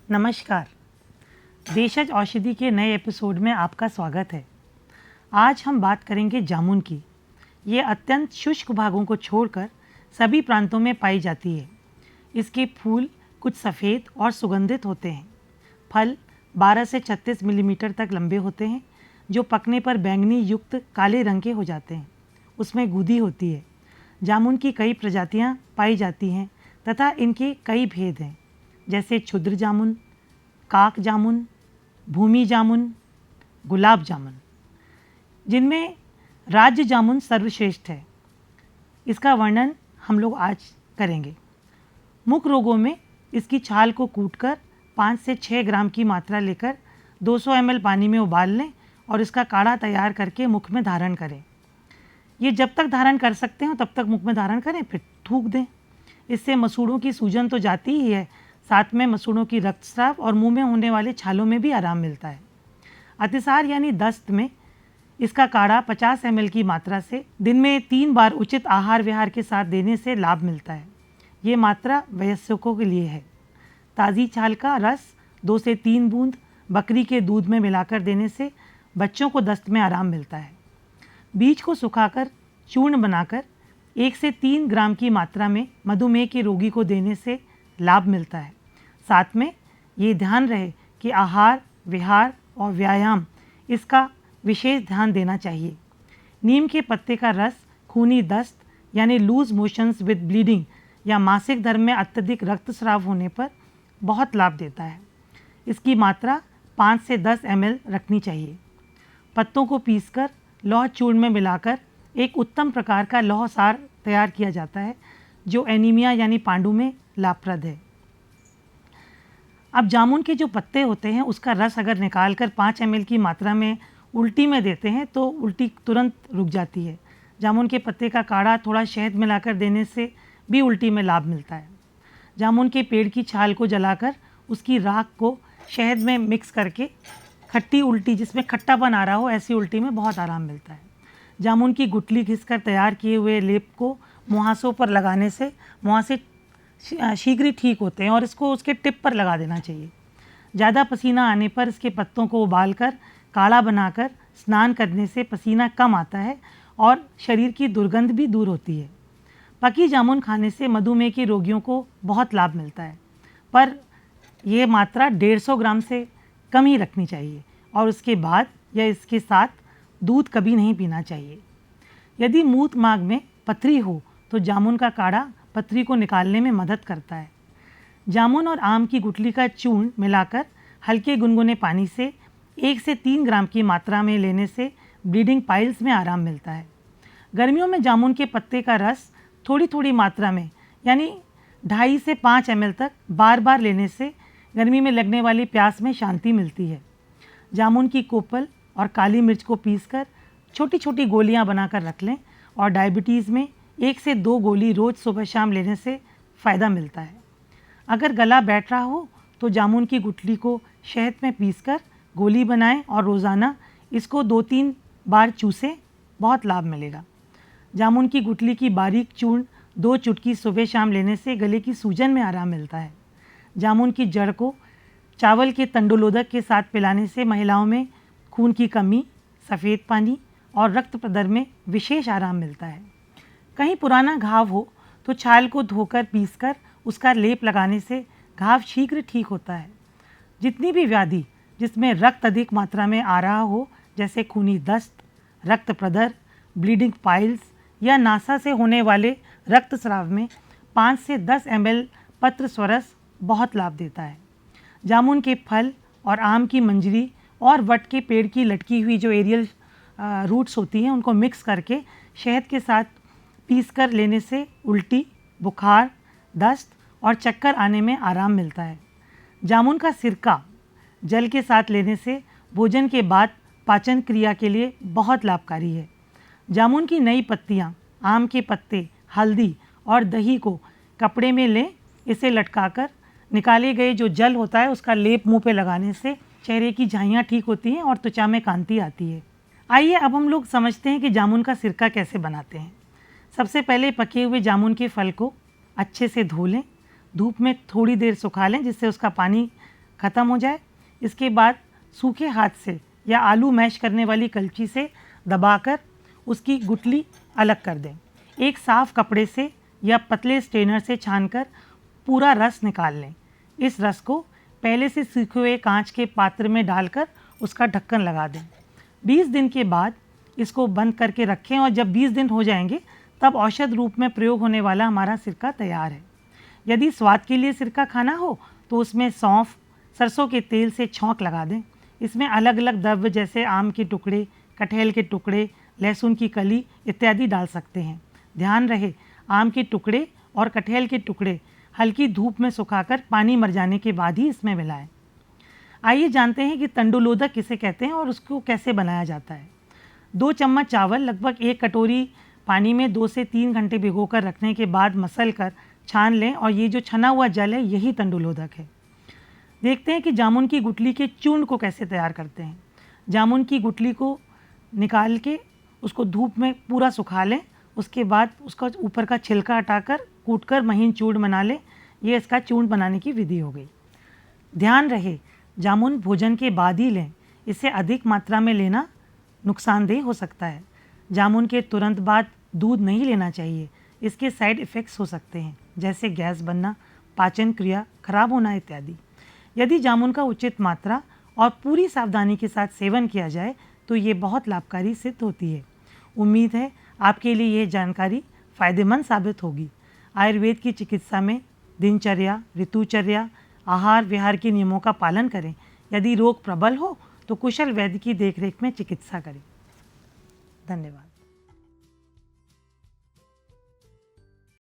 नमस्कार। देशज औषधि के नए एपिसोड में आपका स्वागत है। आज हम बात करेंगे जामुन की। ये अत्यंत शुष्क भागों को छोड़कर सभी प्रांतों में पाई जाती है। इसके फूल कुछ सफ़ेद और सुगंधित होते हैं। फल 12 से 36 मिलीमीटर तक लंबे होते हैं, जो पकने पर बैंगनी युक्त काले रंग के हो जाते हैं। उसमें गूदी होती है। जामुन की कई प्रजातियां पाई जाती हैं तथा इनके कई भेद हैं, जैसे क्षुद्र जामुन, काक जामुन, भूमि जामुन, गुलाब जामुन, जिनमें राज्य जामुन सर्वश्रेष्ठ है। इसका वर्णन हम लोग आज करेंगे। मुख रोगों में इसकी छाल को कूटकर 5 से 6 ग्राम की मात्रा लेकर 200 ml पानी में उबाल लें और इसका काढ़ा तैयार करके मुख में धारण करें। ये जब तक धारण कर सकते हो तब तक मुख में धारण करें, फिर थूक दें। इससे मसूड़ों की सूजन तो जाती ही है, साथ में मसूड़ों की रक्तस्राव और मुंह में होने वाले छालों में भी आराम मिलता है। अतिसार यानी दस्त में इसका काढ़ा 50 ml की मात्रा से दिन में 3 बार उचित आहार विहार के साथ देने से लाभ मिलता है। ये मात्रा वयस्कों के लिए है। ताज़ी छाल का रस 2 से 3 बूंद बकरी के दूध में मिलाकर देने से बच्चों को दस्त में आराम मिलता है। बीज को सुखाकर चूर्ण बनाकर 1 से 3 ग्राम की मात्रा में मधुमेह के रोगी को देने से लाभ मिलता है। साथ में ये ध्यान रहे कि आहार विहार और व्यायाम इसका विशेष ध्यान देना चाहिए। नीम के पत्ते का रस खूनी दस्त यानी लूज मोशंस विद ब्लीडिंग या मासिक धर्म में अत्यधिक रक्तस्राव होने पर बहुत लाभ देता है। इसकी मात्रा 5 से 10 ml रखनी चाहिए। पत्तों को पीसकर लौह चूर्ण में मिलाकर एक उत्तम प्रकार का लौह सार तैयार किया जाता है, जो एनीमिया यानी पांडु में लाभप्रद है। अब जामुन के जो पत्ते होते हैं उसका रस अगर निकालकर 5 ml की मात्रा में उल्टी में देते हैं तो उल्टी तुरंत रुक जाती है। जामुन के पत्ते का काढ़ा थोड़ा शहद मिलाकर देने से भी उल्टी में लाभ मिलता है। जामुन के पेड़ की छाल को जलाकर उसकी राख को शहद में मिक्स करके खट्टी उल्टी, जिसमें खट्टापन आ रहा हो, ऐसी उल्टी में बहुत आराम मिलता है। जामुन की गुठली घिसकर तैयार किए हुए लेप को मुहासों पर लगाने से मुहासे शीघ्र ठीक होते हैं और इसको उसके टिप पर लगा देना चाहिए। ज़्यादा पसीना आने पर इसके पत्तों को उबालकर काढ़ा बनाकर स्नान करने से पसीना कम आता है और शरीर की दुर्गंध भी दूर होती है। पकी जामुन खाने से मधुमेह के रोगियों को बहुत लाभ मिलता है, पर यह मात्रा 150 ग्राम से कम ही रखनी चाहिए और उसके बाद या इसके साथ दूध कभी नहीं पीना चाहिए। यदि मूत मार्ग में पथरी हो तो जामुन का काढ़ा पथरी को निकालने में मदद करता है। जामुन और आम की गुठली का चूर्ण मिलाकर हल्के गुनगुने पानी से 1 से 3 ग्राम की मात्रा में लेने से ब्लीडिंग पाइल्स में आराम मिलता है। गर्मियों में जामुन के पत्ते का रस थोड़ी थोड़ी मात्रा में यानी 2.5 से 5 ml तक बार बार लेने से गर्मी में लगने वाली प्यास में शांति मिलती है। जामुन की कोपल और काली मिर्च को पीसकर छोटी छोटी गोलियां बनाकर रख लें और डायबिटीज़ में 1 से 2 गोली रोज़ सुबह शाम लेने से फ़ायदा मिलता है। अगर गला बैठ रहा हो तो जामुन की गुठली को शहद में पीसकर गोली बनाएं और रोज़ाना इसको 2-3 बार चूसें, बहुत लाभ मिलेगा। जामुन की गुठली की बारीक चूर्ण 2 चुटकी सुबह शाम लेने से गले की सूजन में आराम मिलता है। जामुन की जड़ को चावल के तंडुलोदक के साथ पिलाने से महिलाओं में खून की कमी, सफ़ेद पानी और रक्त प्रदर में विशेष आराम मिलता है। कहीं पुराना घाव हो तो छाल को धोकर पीसकर उसका लेप लगाने से घाव शीघ्र ठीक होता है। जितनी भी व्याधि जिसमें रक्त अधिक मात्रा में आ रहा हो, जैसे खूनी दस्त, रक्त प्रदर, ब्लीडिंग पाइल्स या नासा से होने वाले रक्तस्राव में 5 से 10 ml पत्र स्वरस बहुत लाभ देता है। जामुन के फल और आम की मंजरी और वट के पेड़ की लटकी हुई जो एरियल रूट्स होती हैं उनको मिक्स करके शहद के साथ पीस कर लेने से उल्टी, बुखार, दस्त और चक्कर आने में आराम मिलता है। जामुन का सिरका जल के साथ लेने से भोजन के बाद पाचन क्रिया के लिए बहुत लाभकारी है। जामुन की नई पत्तियां, आम के पत्ते, हल्दी और दही को कपड़े में लें। इसे लटकाकर निकाले गए जो जल होता है उसका लेप मुंह पे लगाने से चेहरे की झाइयाँ ठीक होती हैं और त्वचा में कांति आती है। आइए अब हम लोग समझते हैं कि जामुन का सिरका कैसे बनाते हैं। सबसे पहले पके हुए जामुन के फल को अच्छे से धो लें, धूप में थोड़ी देर सुखा लें जिससे उसका पानी ख़त्म हो जाए, इसके बाद सूखे हाथ से या आलू मैश करने वाली कलची से दबाकर उसकी गुठली अलग कर दें। एक साफ़ कपड़े से या पतले स्ट्रेनर से छानकर पूरा रस निकाल लें। इस रस को पहले से सूखे हुए कांच के पात्र में डालकर उसका ढक्कन लगा दें। 20 दिन के बाद इसको बंद करके रखें और जब 20 दिन हो जाएंगे तब औषध रूप में प्रयोग होने वाला हमारा सिरका तैयार है। यदि स्वाद के लिए सिरका खाना हो तो उसमें सौंफ, सरसों के तेल से छौंक लगा दें। इसमें अलग अलग द्रव्य जैसे आम के टुकड़े, कटहल के टुकड़े, लहसुन की कली इत्यादि डाल सकते हैं। ध्यान रहे, आम के टुकड़े और कटहल के टुकड़े हल्की धूप में सुखाकर पानी मर जाने के बाद ही इसमें मिलाएं। आइए जानते हैं कि तंडुलोदक किसे कहते हैं और उसको कैसे बनाया जाता है। 2 चम्मच चावल लगभग 1 कटोरी पानी में 2 से 3 घंटे भिगोकर रखने के बाद मसल कर छान लें और ये जो छना हुआ जल है यही तंडुलोदक है। देखते हैं कि जामुन की गुठली के चूर्ण को कैसे तैयार करते हैं। जामुन की गुठली को निकाल के उसको धूप में पूरा सुखा लें। उसके बाद उसका ऊपर का छिलका हटाकर कूटकर महीन चूर्ण बना लें। ये इसका चूर्ण बनाने की विधि हो गई। ध्यान रहे, जामुन भोजन के बाद ही लें, इससे अधिक मात्रा में लेना नुकसानदेह हो सकता है। जामुन के तुरंत बाद दूध नहीं लेना चाहिए, इसके साइड इफ़ेक्ट्स हो सकते हैं जैसे गैस बनना, पाचन क्रिया खराब होना इत्यादि। यदि जामुन का उचित मात्रा और पूरी सावधानी के साथ सेवन किया जाए तो ये बहुत लाभकारी सिद्ध होती है। उम्मीद है आपके लिए यह जानकारी फ़ायदेमंद साबित होगी। आयुर्वेद की चिकित्सा में दिनचर्या, ऋतुचर्या, आहार विहार के नियमों का पालन करें। यदि रोग प्रबल हो तो कुशल वैद्य की देखरेख में चिकित्सा करें। धन्यवाद।